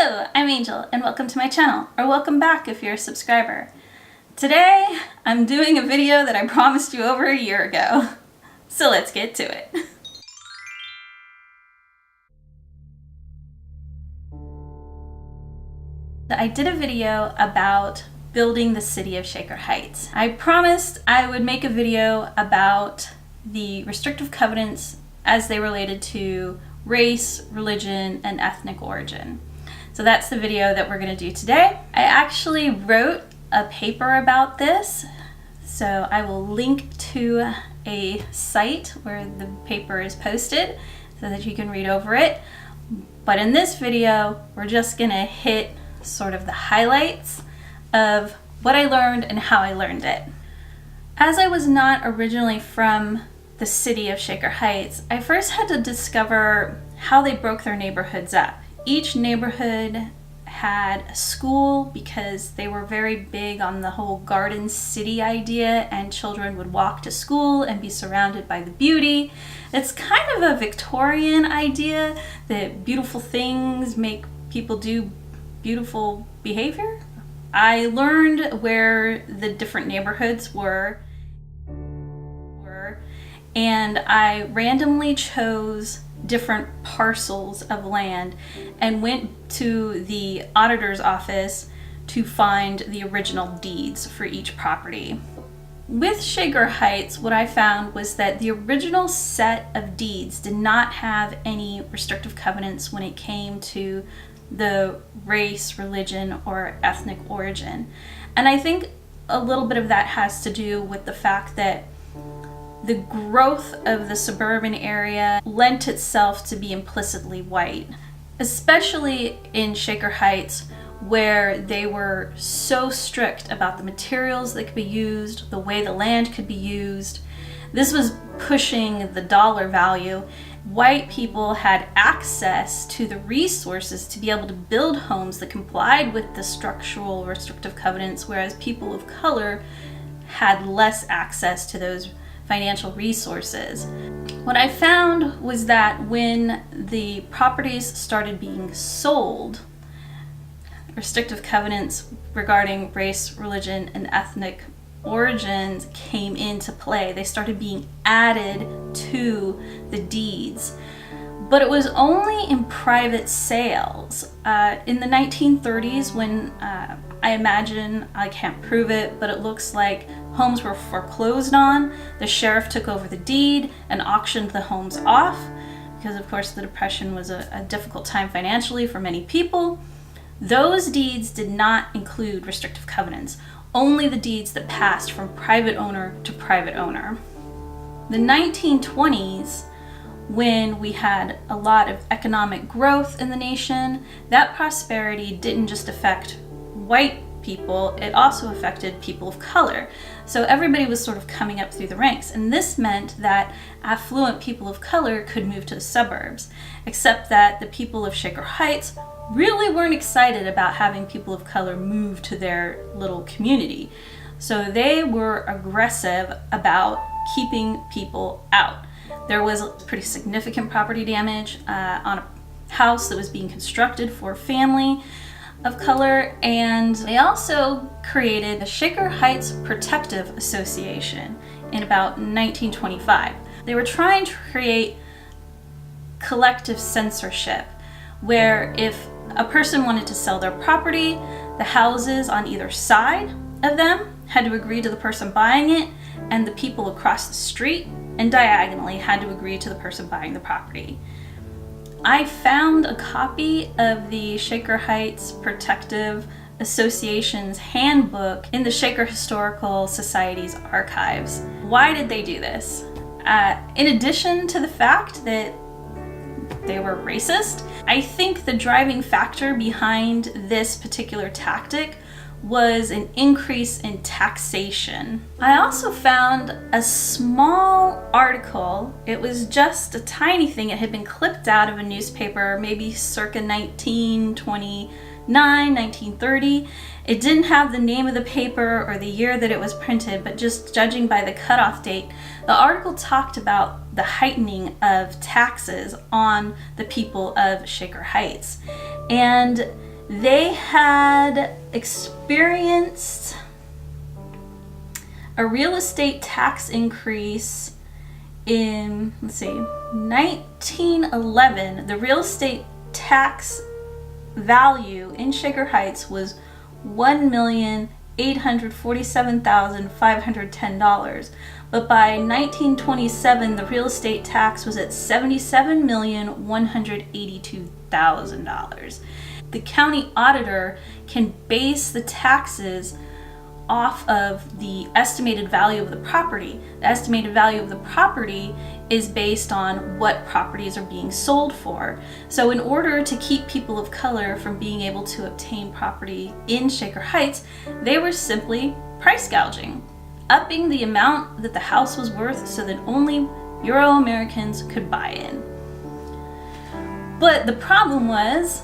Hello, I'm Angel, and welcome to my channel, or welcome back if you're a subscriber. Today, I'm doing a video that I promised you over a year ago. So let's get to it. I did a video about building the city of Shaker Heights. I promised I would make a video about the restrictive covenants as they related to race, religion, and ethnic origin. So that's the video that we're going to do today. I actually wrote a paper about this, so I will link to a site where the paper is posted so that you can read over it. But in this video, we're just going to hit sort of the highlights of what I learned and how I learned it. As I was not originally from the city of Shaker Heights, I first had to discover how they broke their neighborhoods up. Each neighborhood had a school because they were very big on the whole garden city idea, and children would walk to school and be surrounded by the beauty. It's kind of a Victorian idea that beautiful things make people do beautiful behavior. I learned where the different neighborhoods were, and I randomly chose different parcels of land and went to the auditor's office to find the original deeds for each property. With Shaker Heights, what I found was that the original set of deeds did not have any restrictive covenants when it came to the race, religion, or ethnic origin. And I think a little bit of that has to do with the fact that the growth of the suburban area lent itself to be implicitly white, especially in Shaker Heights, where they were so strict about the materials that could be used, the way the land could be used. This was pushing the dollar value. White people had access to the resources to be able to build homes that complied with the structural restrictive covenants, whereas people of color had less access to those financial resources. What I found was that when the properties started being sold, restrictive covenants regarding race, religion, and ethnic origins came into play. They started being added to the deeds. But it was only in private sales. In the 1930s, when I imagine, I can't prove it, but it looks like homes were foreclosed on, the sheriff took over the deed and auctioned the homes off, because of course the Depression was a difficult time financially for many people. Those deeds did not include restrictive covenants, only the deeds that passed from private owner to private owner. The 1920s, when we had a lot of economic growth in the nation, that prosperity didn't just affect white people, it also affected people of color. So everybody was sort of coming up through the ranks, and this meant that affluent people of color could move to the suburbs, except that the people of Shaker Heights really weren't excited about having people of color move to their little community. So they were aggressive about keeping people out. There was pretty significant property damage on a house that was being constructed for a family of color, and they also created the Shaker Heights Protective Association in about 1925. They were trying to create collective censorship, where if a person wanted to sell their property, the houses on either side of them had to agree to the person buying it, and the people across the street and diagonally had to agree to the person buying the property. I found a copy of the Shaker Heights Protective Association's handbook in the Shaker Historical Society's archives. Why did they do this? In addition to the fact that they were racist, I think the driving factor behind this particular tactic was an increase in taxation. I also found a small article. It was just a tiny thing. It had been clipped out of a newspaper, maybe circa 1929, 1930. It didn't have the name of the paper or the year that it was printed, but just judging by the cutoff date, the article talked about the heightening of taxes on the people of Shaker Heights. And They had experienced a real estate tax increase in, 1911. The real estate tax value in Shaker Heights was $1,847,510. But by 1927, the real estate tax was at $77,182,000. The county auditor can base the taxes off of the estimated value of the property. The estimated value of the property is based on what properties are being sold for. So in order to keep people of color from being able to obtain property in Shaker Heights, they were simply price gouging, upping the amount that the house was worth so that only Euro-Americans could buy in. But the problem was,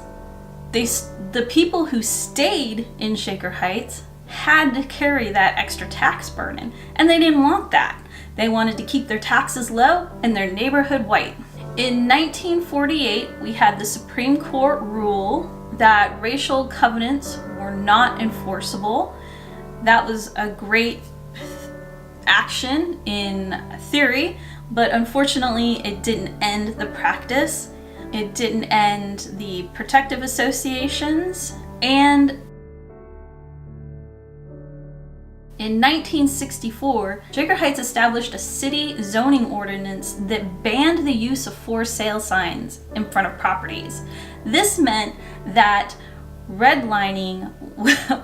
the people who stayed in Shaker Heights had to carry that extra tax burden, and they didn't want that. They wanted to keep their taxes low and their neighborhood white. In 1948, we had the Supreme Court rule that racial covenants were not enforceable. That was a great action in theory, but unfortunately it didn't end the practice. It didn't end the protective associations, and in 1964, Shaker Heights established a city zoning ordinance that banned the use of for sale signs in front of properties. This meant that redlining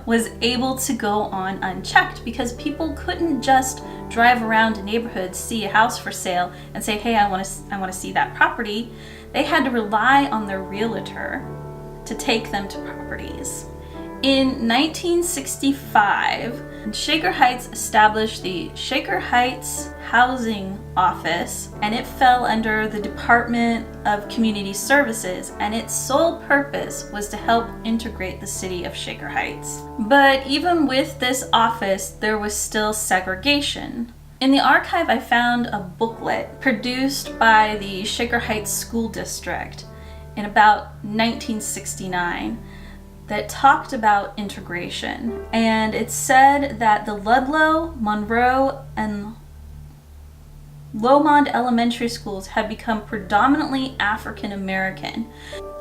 was able to go on unchecked because people couldn't just drive around a neighborhood, see a house for sale, and say, hey, I want to see that property. They had to rely on their realtor to take them to properties. In 1965, Shaker Heights established the Shaker Heights Housing Office, and it fell under the Department of Community Services, and its sole purpose was to help integrate the city of Shaker Heights. But even with this office, there was still segregation. In the archive, I found a booklet produced by the Shaker Heights School District in about 1969 that talked about integration. And it said that the Ludlow, Monroe, and Lomond elementary schools had become predominantly African American.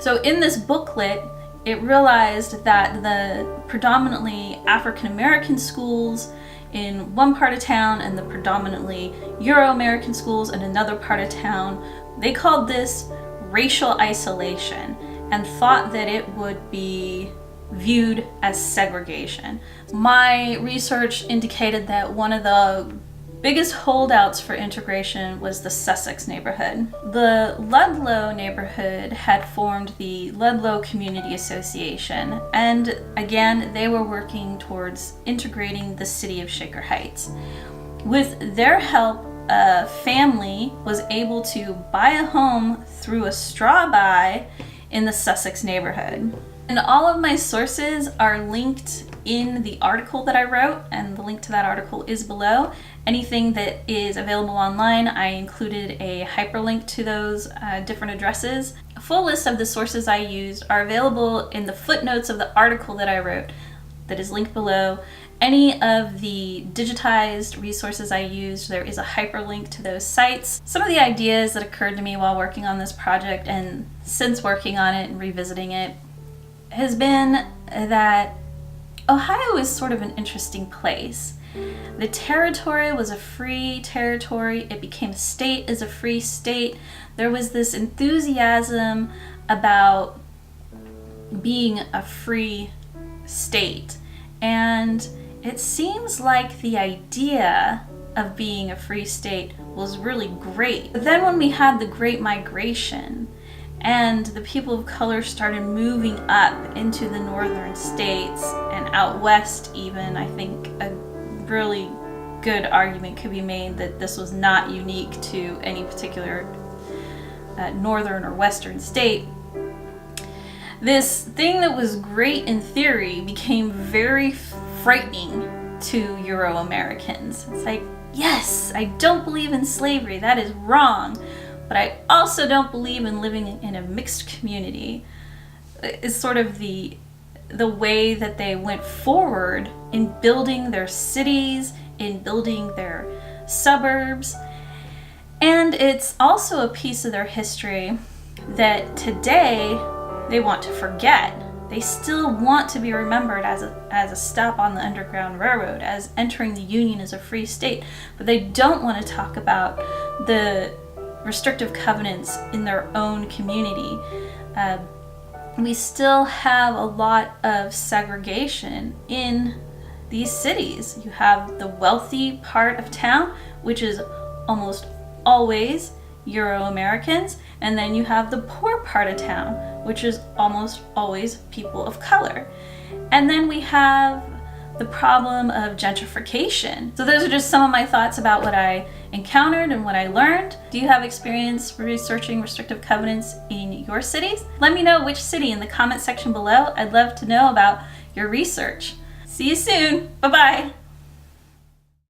So in this booklet, it realized that the predominantly African American schools in one part of town and the predominantly Euro-American schools in another part of town, they called this racial isolation and thought that it would be viewed as segregation. My research indicated that one of the biggest holdouts for integration was the Sussex neighborhood. The Ludlow neighborhood had formed the Ludlow Community Association, and again, they were working towards integrating the city of Shaker Heights. With their help, a family was able to buy a home through a straw buy in the Sussex neighborhood. And all of my sources are linked in the article that I wrote, and the link to that article is below. Anything that is available online, I included a hyperlink to those different addresses. A full list of the sources I used are available in the footnotes of the article that I wrote that is linked below. Any of the digitized resources I used, there is a hyperlink to those sites. Some of the ideas that occurred to me while working on this project and since working on it and revisiting it has been that Ohio is sort of an interesting place. The territory was a free territory. It became a state as a free state. There was this enthusiasm about being a free state. And it seems like the idea of being a free state was really great. But then when we had the Great Migration and the people of color started moving up into the northern states and out west even, I think a really good argument could be made that this was not unique to any particular northern or western state. This thing that was great in theory became very frightening to Euro-Americans. It's like, yes, I don't believe in slavery, that is wrong, but I also don't believe in living in a mixed community. It's sort of the the way that they went forward in building their cities, in building their suburbs. And it's also a piece of their history that today they want to forget. They still want to be remembered as a stop on the Underground Railroad, as entering the Union as a free state, but they don't want to talk about the restrictive covenants in their own community. We still have a lot of segregation in these cities. You have the wealthy part of town, which is almost always Euro-Americans, and then you have the poor part of town, which is almost always people of color. And then we have the problem of gentrification. So those are just some of my thoughts about what I encountered and what I learned. Do you have experience researching restrictive covenants in your cities? Let me know which city in the comment section below. I'd love to know about your research. See you soon. Bye-bye.